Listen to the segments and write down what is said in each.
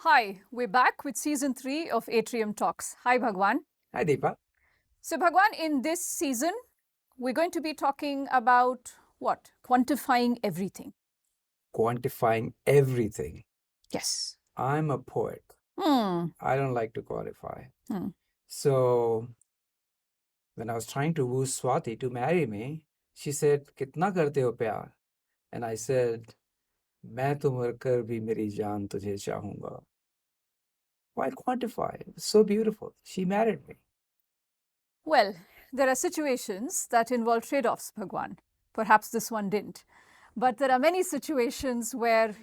Hi, we're back with season 3 of Atrium Talks. Hi, Bhagwan. Hi, Deepa. So, Bhagwan, in this season, we're going to be talking about what? Quantifying everything. Quantifying everything. Yes. I'm a poet. Hmm. I don't like to quantify. Hmm. So when I was trying to woo Swati to marry me, she said, "कितना करते हो प्यार?" And I said, "मैं तो मरकर भी मेरी जान तुझे चाहूंगा." Why quantify? It's so beautiful. She married me. Well, there are situations that involve trade offs, Bhagwan. Perhaps this one didn't. But there are many situations where,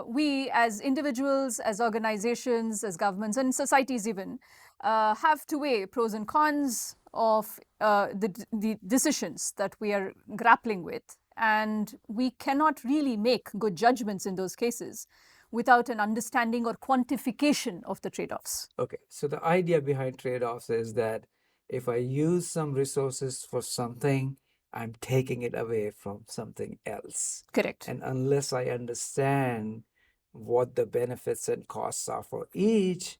we as individuals, as organizations, as governments, and societies even, have to weigh pros and cons of the decisions that we are grappling with. And we cannot really make good judgments in those cases without an understanding or quantification of the trade offs. Okay, so the idea behind trade-offs is that if I use some resources for something, I'm taking it away from something else. Correct. And unless I understand what the benefits and costs are for each,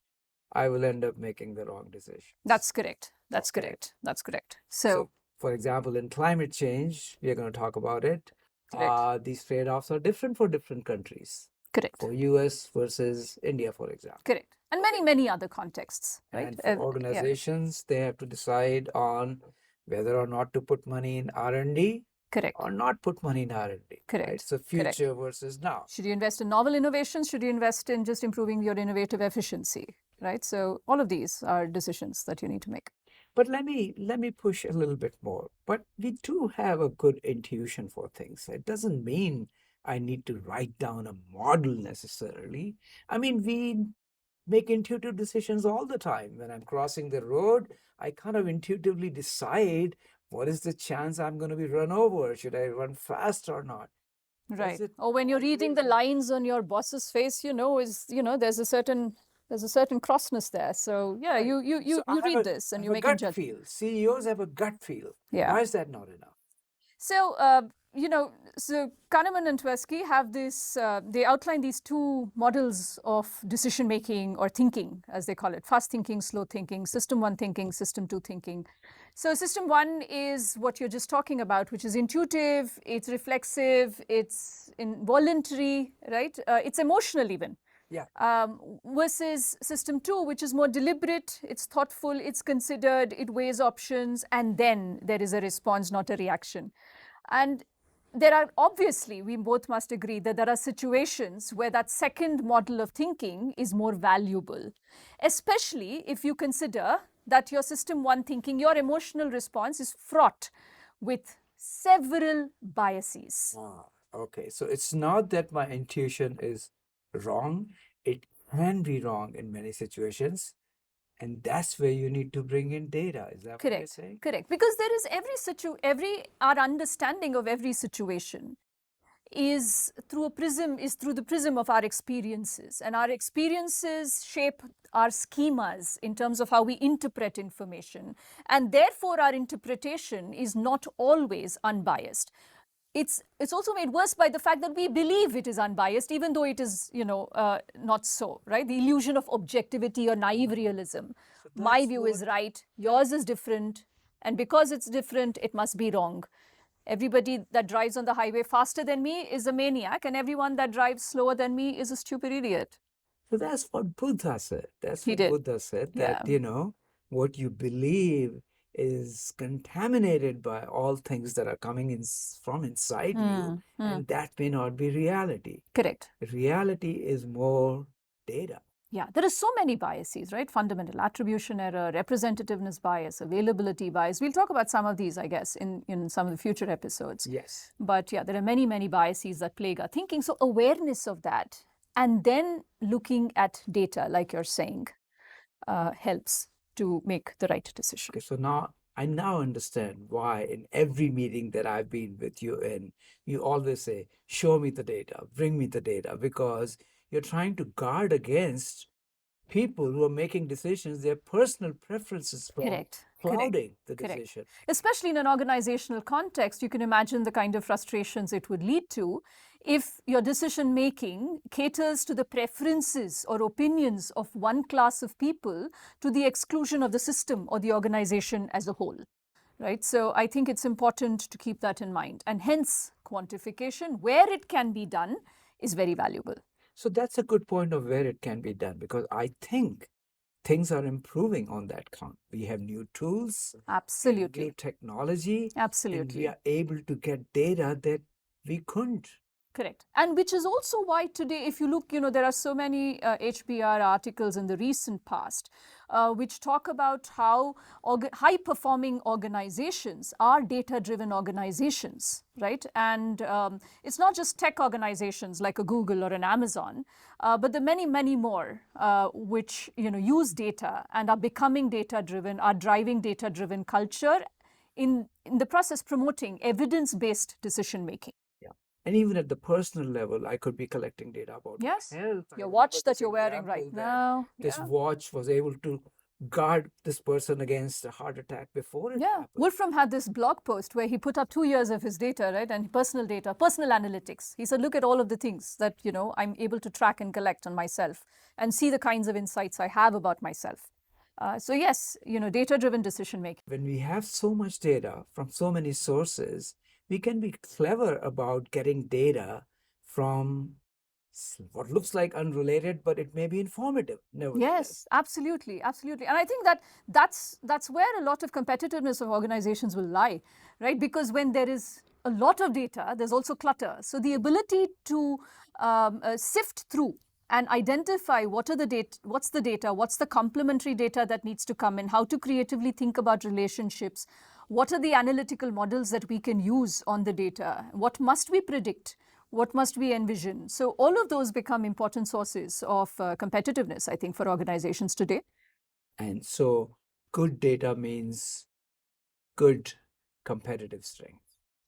I will end up making the wrong decision. That's correct. That's Okay. correct. That's correct. So, So, for example, in climate change, we are going to talk about it. correct. These trade-offs are different for different countries. Correct. For US versus India, for example. Correct. And many, many other contexts, right? And for organizations, they have to decide on whether or not to put money in R&D Correct. or not put money in R&D. Correct. Right? So future versus now. Should you invest in novel innovations? Should you invest in just improving your innovative efficiency? Right. So all of these are decisions that you need to make. But let me push a little bit more. But we do have a good intuition for things. It doesn't mean I need to write down a model necessarily. I mean, we make intuitive decisions all the time. When I'm crossing the road, I kind of intuitively decide what is the chance I'm going to be run over? Should I run fast or not? Right. Or when you're reading the lines on your boss's face, there's a certain crossness there. So yeah, Right. you read this and you make a judgment. Feel. CEOs have a gut feel. Yeah. Why is that not enough? So, so Kahneman and Tversky have this, they outline these two models of decision making or thinking, as they call it: fast thinking, slow thinking, system one thinking, system two thinking. So, system one is what you're just talking about, which is intuitive, it's reflexive, it's involuntary, right? It's emotional even. Yeah. Versus system two, which is more deliberate, it's thoughtful, it's considered, it weighs options, and then there is a response, not a reaction. And there are, obviously, we both must agree that there are situations where that second model of thinking is more valuable, especially if you consider that your system one thinking, your emotional response is fraught with several biases. Okay, so it's not that my intuition is wrong. It can be wrong in many situations. And that's where you need to bring in data. Is that what you're saying? Correct. Because there is our understanding of every situation is through the prism of our experiences, and our experiences shape our schemas in terms of how we interpret information, and therefore our interpretation is not always unbiased. It's also made worse by the fact that we believe it is unbiased, even though it is, not so, right? The illusion of objectivity or naive realism. My view is right, yours is different, and because it's different, it must be wrong. Everybody that drives on the highway faster than me is a maniac, and everyone that drives slower than me is a stupid idiot. So that's what Buddha said. He did. Buddha said that, what you believe is contaminated by all things that are coming in from inside you, and that may not be reality. Correct. Reality is more data. Yeah, there are so many biases, right? Fundamental attribution error, representativeness bias, availability bias. We'll talk about some of these, I guess, in some of the future episodes. Yes. But yeah, there are many, many biases that plague our thinking. So awareness of that and then looking at data, like you're saying, helps to make the right decision. Okay, so now I understand why in every meeting that I've been with you in, you always say, show me the data, bring me the data, because you're trying to guard against people who are making decisions, their personal preferences from clouding the decision. Especially in an organizational context, you can imagine the kind of frustrations it would lead to if your decision making caters to the preferences or opinions of one class of people to the exclusion of the system or the organization as a whole. Right? So I think it's important to keep that in mind. And hence, quantification, where it can be done, is very valuable. So that's a good point of where it can be done, because I think things are improving on that count. We have new tools, we have Absolutely. new technology, and we Absolutely. are able to get data that we couldn't. Correct. And which is also why today, if you look, there are so many HBR articles in the recent past which talk about how high performing organizations are data driven organizations, right? And it's not just tech organizations like a Google or an Amazon, but the many, many more which use data and are becoming data driven, are driving data driven culture, in the process promoting evidence based decision making. And even at the personal level, I could be collecting data about my Yes. health. I Your remember watch this that you're wearing right example that now. this Yeah. watch was able to guard this person against a heart attack before it Yeah. happened. Wolfram had this blog post where he put up 2 years of his data, right? And personal data, personal analytics. He said, look at all of the things that, I'm able to track and collect on myself and see the kinds of insights I have about myself. So yes, data-driven decision making. When we have so much data from so many sources, we can be clever about getting data from what looks like unrelated, but it may be informative. Nevertheless. Yes, absolutely, absolutely. And I think that that's where a lot of competitiveness of organizations will lie, right? Because when there is a lot of data, there's also clutter. So the ability to sift through and identify what's the data, what's the complementary data that needs to come in, how to creatively think about relationships, what are the analytical models that we can use on the data, what must we predict, what must we envision? So all of those become important sources of competitiveness, I think, for organizations today. And so good data means good competitive strength.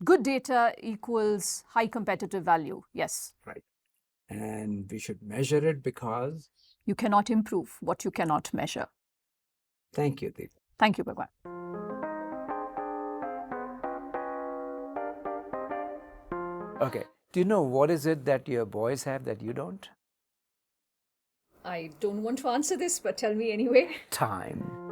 Good data equals high competitive value. Yes. Right. And we should measure it because you cannot improve what you cannot measure. Thank you, Deep. Thank you, Bhagwan. Okay. Do you know what is it that your boys have that you don't? I don't want to answer this, but tell me anyway. Time.